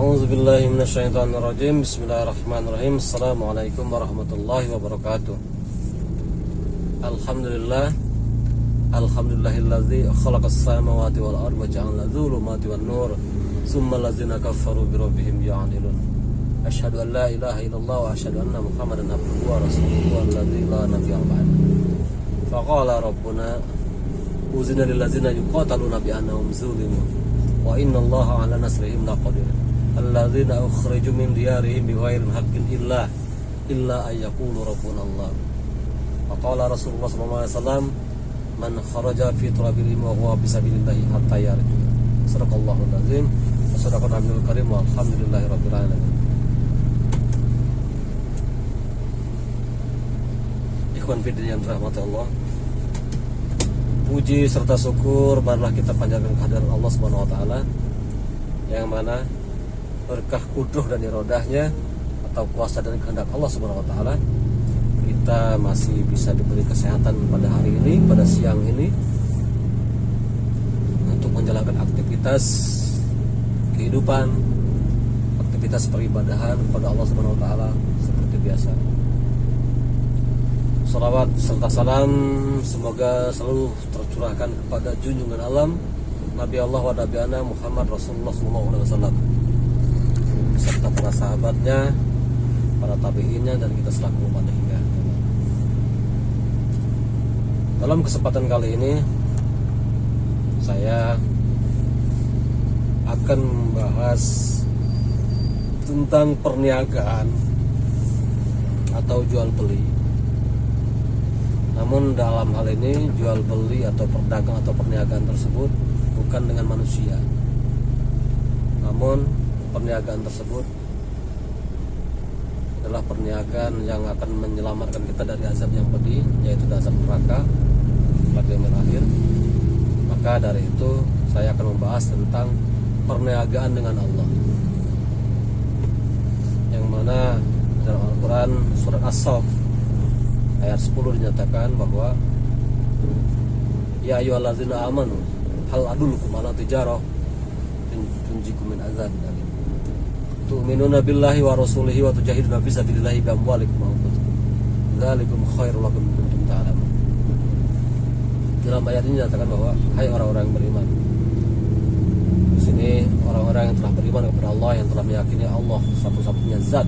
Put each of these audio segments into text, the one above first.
A'udzubillahi minasyaitonirrajim. Bismillahirrahmanirrahim. Assalamualaikum warahmatullahi wabarakatuh. Alhamdulillah. Alhamdulillahilladzi khalaqas samawati wal arda wa ja'ala dhulumati wan nur. Tsumma allazina kafaru bi rabbihim ya'dilun. Asyhadu an la ilaha illallah wa asyhadu anna Muhammadan abduhu wa rasuluhu alladzi la nabiyya ba'da. Faqala rabbuna uzina lil ladzina yuqataluna bi annahum zulimun wa inna allaha 'ala nasrihim laqadir. Alladzina ukhriju min diyarihim bighairi haqqin illa ayyaqulu rabbuna Allah. Faqala Rasulullah sallallahu alaihi wasallam man kharaja fi turabil wa huwa bisabilillahi hatta yarju. Sadaqallahul azim wa sadaqa nabiyul karim wa alhamdulillahi rabbil alamin. Ikhwan fillah yang dirahmati Allah, puji serta syukur marilah kita panjatkan kehadirat Allah Subhanahu wa taala yang mana berkah kudroh dan irodahnya atau kuasa dan kehendak Allah Subhanahu wa taala kita masih bisa diberi kesehatan pada hari ini, pada siang ini, untuk menjalankan aktivitas kehidupan, aktivitas peribadahan kepada Allah Subhanahu wa taala seperti biasa. Salawat serta salam semoga selalu tercurahkan kepada junjungan alam Nabi Allah wa Nabi Ana Muhammad Rasulullah SAW serta para sahabatnya, para tabi'innya, dan kita selaku umat hingga. Dalam kesempatan kali ini saya akan membahas tentang perniagaan atau jual beli. Namun dalam hal ini jual beli atau perdagang atau perniagaan tersebut bukan dengan manusia, namun perniagaan tersebut adalah perniagaan yang akan menyelamatkan kita dari azab yang pedih, yaitu azab neraka pada yaumil akhir. Maka dari itu saya akan membahas tentang perniagaan dengan Allah, yang mana dalam Al-Quran surat As-Saff ayat 10 dinyatakan bahwa ya ayyuhallazina amanu hal adullukum ala tijarah tunjikum min azabin alim tu'minuna billahi wa rasulihi wa tujahiduna fi sabilillahi bi amwalikum wa anfusikum dzalikum khairul lakum in kuntum ta'lamun. Dalam ayat ini dinyatakan bahwa hai orang-orang yang beriman. Di sini orang-orang yang telah beriman kepada Allah, yang telah meyakini Allah satu-satunya zat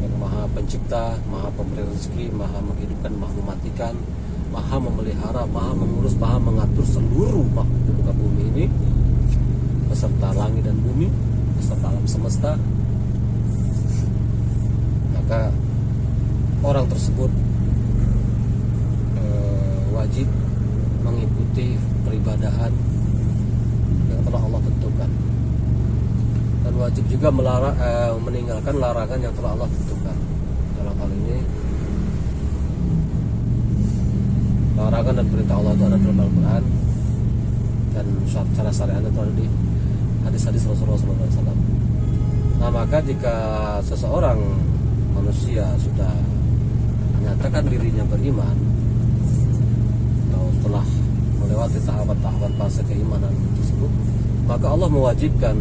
yang Maha Pencipta, Maha Pemberi rezeki, Maha menghidupkan, Maha mematikan, Maha memelihara, Maha mengurus, Maha mengatur seluruh makhluk di muka bumi ini beserta langit dan bumi, beserta alam semesta. Maka orang tersebut wajib mengikuti peribadahan yang telah Allah tentukan, dan wajib juga meninggalkan larangan yang telah Allah tentukan. Dalam hal ini larangan dan perintah Allah itu ada dalam Al-Quran, dan cara syariatnya itu ada di hadis-hadis Rasulullah SAW. Nah, maka jika seseorang manusia sudah menyatakan dirinya beriman, atau setelah melewati tahapan-tahapan fase keimanan tersebut, maka Allah mewajibkan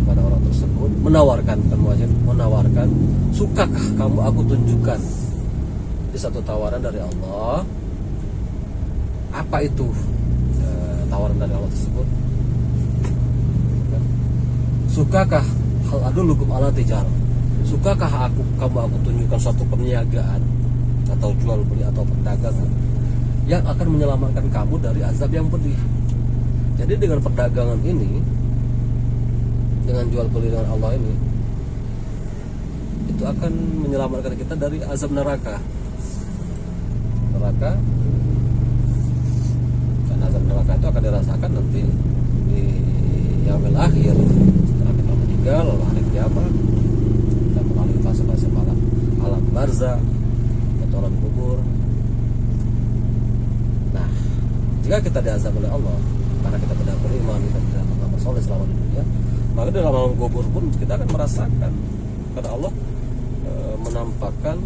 pada orang tersebut menawarkan, sukakah kamu aku tunjukkan di satu tawaran dari Allah? Apa itu tawaran dari Allah tersebut? Sukakah hal adullukum ala tijarah? Sukakah kamu aku tunjukkan suatu perniagaan atau jual beli atau perdagangan yang akan menyelamatkan kamu dari azab yang pedih? Jadi dengan perdagangan ini, dengan jual beli dengan Allah ini, itu akan menyelamatkan kita dari azab neraka. Dan azab neraka itu akan dirasakan nanti di yaumil akhir, setelah kita meninggal, lalu hari kiamat, dan melalui fase-fase alam barzah atau alam kubur. Nah, jika kita diazab oleh Allah karena kita tidak beriman, kita tidak beramal soleh selama di dunia, maka dalam alam kubur pun kita akan merasakan, karena Allah menampakkan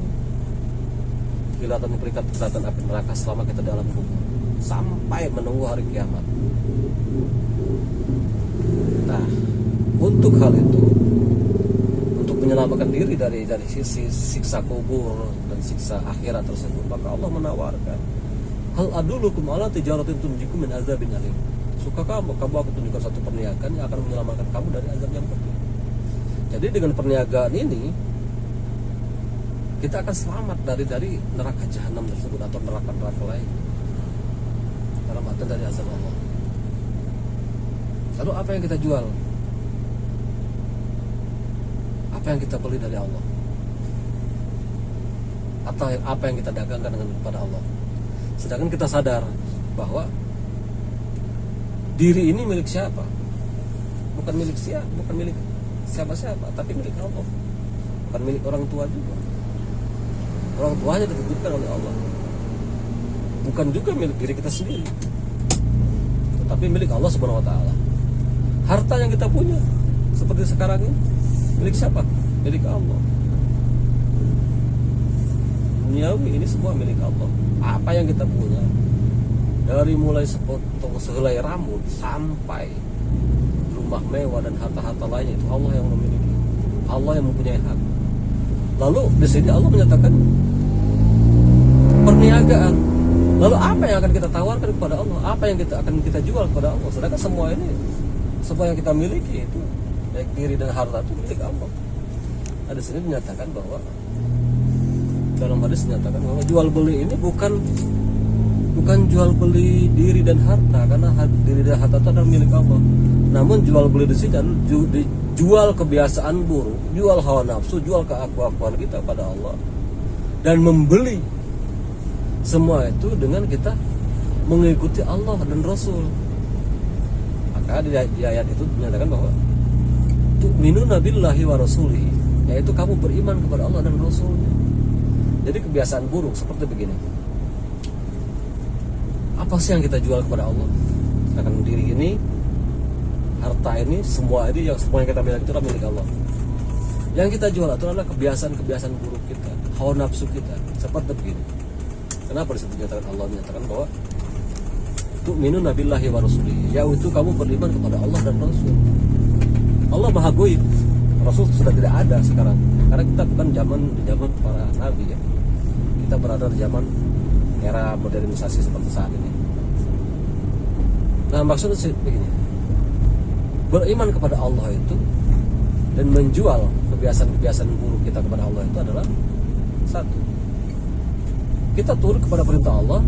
kilatan api neraka selama kita dalam kubur sampai menunggu hari kiamat. Nah, hal itu untuk menyelamatkan diri dari sisi siksa kubur dan siksa akhirat tersebut, maka Allah menawarkan, hal adulukum ala tijaratin tunjikum min azabin alim. Suka kamu aku tunjukkan satu perniagaan yang akan menyelamatkan kamu dari azab yang pedih. Jadi dengan perniagaan ini kita akan selamat dari neraka jahanam tersebut atau neraka lain, dalam arti dari azab Allah. Lalu apa yang kita jual? Apa yang kita beli dari Allah? Atau apa yang kita dagangkan kepada Allah? Sedangkan kita sadar bahwa diri ini milik siapa? Bukan milik siapa-siapa, tapi milik Allah. Bukan milik orang tua juga. Orang tuanya ditentukan oleh Allah. Bukan juga milik diri kita sendiri, tetapi milik Allah Subhanahu wa taala. Harta yang kita punya seperti sekarang ini milik siapa? Milik Allah. Duniawi ini semua milik Allah. Apa yang kita punya, dari mulai sepotong sehelai rambut sampai rumah mewah dan harta-harta lainnya, itu Allah yang memiliki. Allah yang mempunyai hak. Lalu di sini Allah menyatakan perniagaan. Lalu apa yang akan kita tawarkan kepada Allah? Apa yang akan kita jual kepada Allah? Sedangkan semua yang kita miliki itu, baik diri dan harta itu milik Allah. Ada sini dinyatakan bahwa dalam hadis dinyatakan bahwa jual beli ini bukan jual beli diri dan harta, karena diri dan harta itu adalah milik Allah. Namun jual beli di sini adalah jual kebiasaan buruk, jual hawa nafsu, jual keakuan kita pada Allah, dan membeli semua itu dengan kita mengikuti Allah dan Rasul. Maka di ayat itu dinyatakan bahwa tu'minuna billahi wa rasulihi, yaitu kamu beriman kepada Allah dan Rasulnya. Jadi kebiasaan buruk seperti begini. Apa sih yang kita jual kepada Allah? Sedangkan diri ini, harta ini, semua yang kita miliki itu adalah milik Allah. Yang kita jual itu adalah kebiasaan buruk kita, hawa nafsu kita, seperti begini. Kenapa disitu Allah menyatakan bahwa tu'minuna billahi wa rasulihi, yaitu kamu beriman kepada Allah dan Rasul. Allah Maha Goib, Rasul sudah tidak ada sekarang, karena kita bukan zaman para nabi ya. Kita berada di zaman era modernisasi seperti saat ini. Nah, maksudnya begini, beriman kepada Allah itu dan menjual kebiasaan buruk kita kepada Allah itu adalah satu, kita turut kepada perintah Allah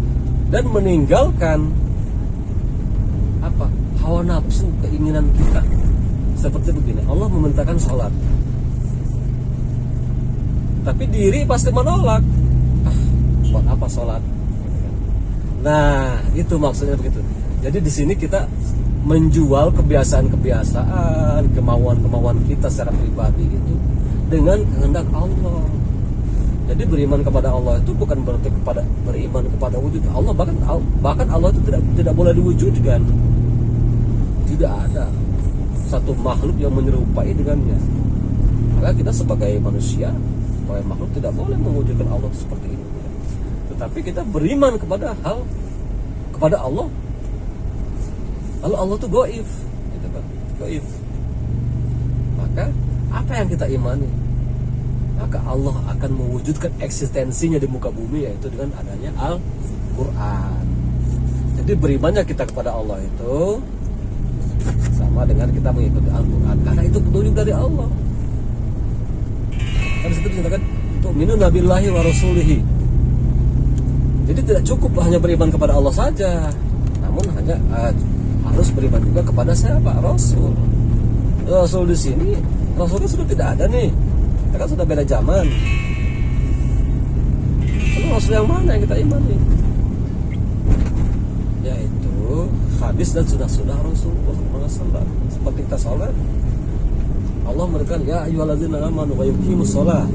dan meninggalkan hawa nafsu, keinginan kita. Seperti begini, Allah memerintahkan sholat, tapi diri pasti menolak. Buat apa sholat? Nah, itu maksudnya begitu. Jadi di sini kita menjual kebiasaan, kemauan kita secara pribadi itu dengan kehendak Allah. Jadi beriman kepada Allah itu bukan berarti beriman kepada wujud Allah. Bahkan Allah itu tidak boleh diwujudkan. Tidak ada satu makhluk yang menyerupai dengannya. Maka kita sebagai manusia, sebagai makhluk tidak boleh mewujudkan Allah seperti ini. Tetapi kita beriman kepada Allah. Lalu Allah itu gaib, gitu kan? Gaib. Maka apa yang kita imani? Maka Allah akan mewujudkan eksistensinya di muka bumi, yaitu dengan adanya Al-Quran. Jadi berimannya kita kepada Allah itu sama dengan kita mengikuti Al-Quran, karena itu petunjuk dari Allah. Kan situ dikatakan tu'minuna billahi wa rasulihi. Jadi tidak cukup hanya beriman kepada Allah saja, namun harus beriman juga kepada siapa? Rasul. Rasul di sini, Rasulnya sudah tidak ada nih. Kita kan sudah beda zaman. Lalu Rasul yang mana yang kita imani? Yaitu hadis dan sunnah Rasulullah SAW. Seperti kita sholat, Allah memberikan ya ayyuhalladzina amanu wa yuqimus sholat.